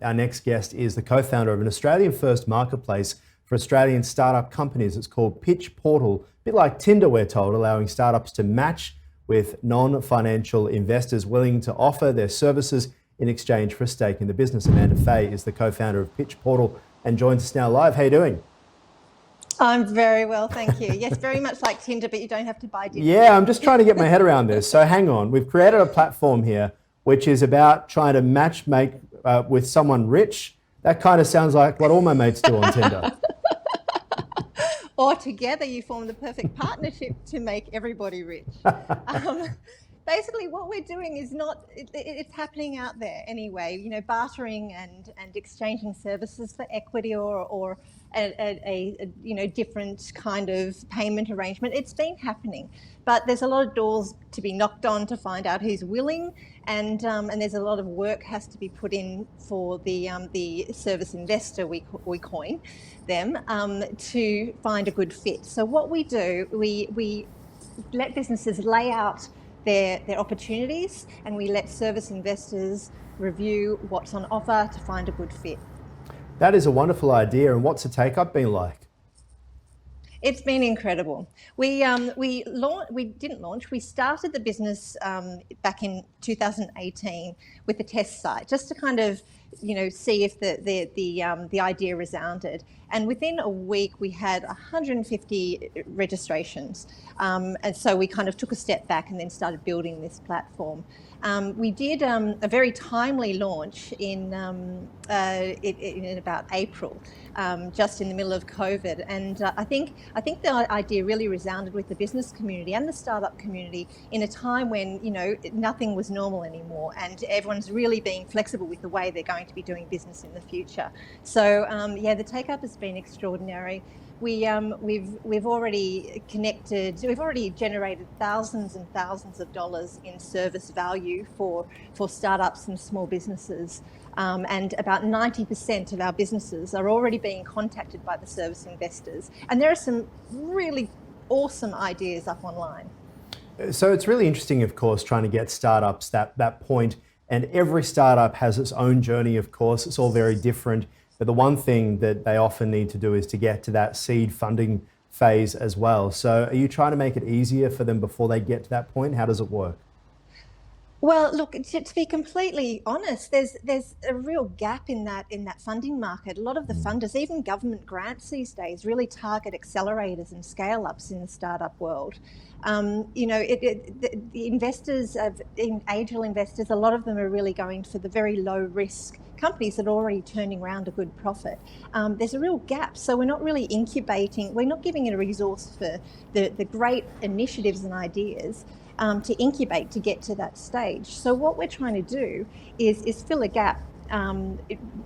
Our next guest is the co-founder of an Australian-first marketplace for Australian startup companies. It's called Pitch Portal, a bit like Tinder, we're told, allowing startups to match with non-financial investors willing to offer their services in exchange for a stake in the business. Amanda Fay is the co-founder of Pitch Portal and joins us now live. How are you doing? I'm very well, thank you. Yes, very much like Tinder, but you don't have to buy dinner. Yeah, I'm just trying to get my head around this. So hang on, we've created a platform here which is about trying to make with someone rich. That kind of sounds like what all my mates do on Tinder. Or together you form the perfect partnership to make everybody rich. Basically, what we're doing is it's happening out there anyway, you know, bartering and exchanging services for equity or a you know, different kind of payment arrangement. It's been happening, but there's a lot of doors to be knocked on to find out who's willing, and there's a lot of work has to be put in for the service investor, we coin them, to find a good fit. So what we do, we let businesses lay out their opportunities, and we let service investors review what's on offer to find a good fit. That is a wonderful idea. And what's the take-up been like? It's been incredible. We didn't launch. We started the business back in 2018 with a test site, just to kind of, you know, see if the idea resounded. And within a week, we had 150 registrations. And so we kind of took a step back and then started building this platform. We did a very timely launch in about April, just in the middle of COVID. And I think the idea really resounded with the business community and the startup community in a time when, you know, nothing was normal anymore, and everyone's really being flexible with the way they're going to be doing business in the future. So yeah, the take-up has been extraordinary. We've already generated thousands and thousands of dollars in service value for startups and small businesses, and about 90% of our businesses are already being contacted by the service investors. And there are some really awesome ideas up online. So it's really interesting, of course, trying to get startups that point. And every startup has its own journey, of course. It's all very different. But the one thing that they often need to do is to get to that seed funding phase as well. So are you trying to make it easier for them before they get to that point? How does it work? Well, look, to be completely honest, there's a real gap in that funding market. A lot of the funders, even government grants these days, really target accelerators and scale-ups in the startup world. You know, the investors, angel investors, a lot of them are really going for the very low-risk companies that are already turning around a good profit. There's a real gap, so we're not really incubating. We're not giving it a resource for the great initiatives and ideas to incubate to get to that stage. So what we're trying to do is fill a gap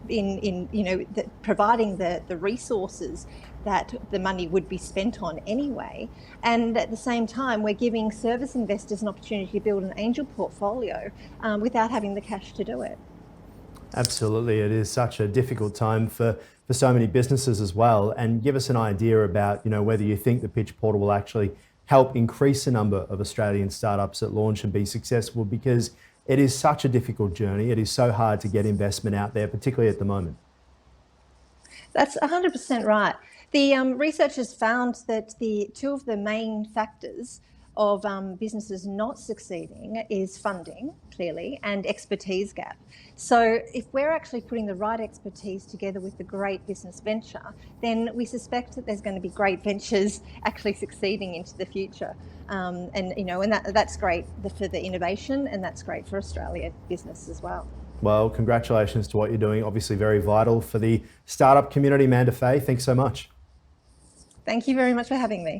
in you know, providing the resources that the money would be spent on anyway, and at the same time we're giving service investors an opportunity to build an angel portfolio without having the cash to do it. Absolutely, it is such a difficult time for so many businesses as well. And give us an idea about, you know, whether you think the Pitch Portal will actually help increase the number of Australian startups that launch and be successful, because it is such a difficult journey. It is so hard to get investment out there, particularly at the moment. That's 100% right. The researchers found that two of the main factors of businesses not succeeding is funding, clearly, and expertise gap. So if we're actually putting the right expertise together with the great business venture, then we suspect that there's going to be great ventures actually succeeding into the future. And you know, and that's great for the innovation, and that's great for Australia business as well. Well, congratulations to what you're doing. Obviously very vital for the startup community. Amanda Fay, thanks so much. Thank you very much for having me.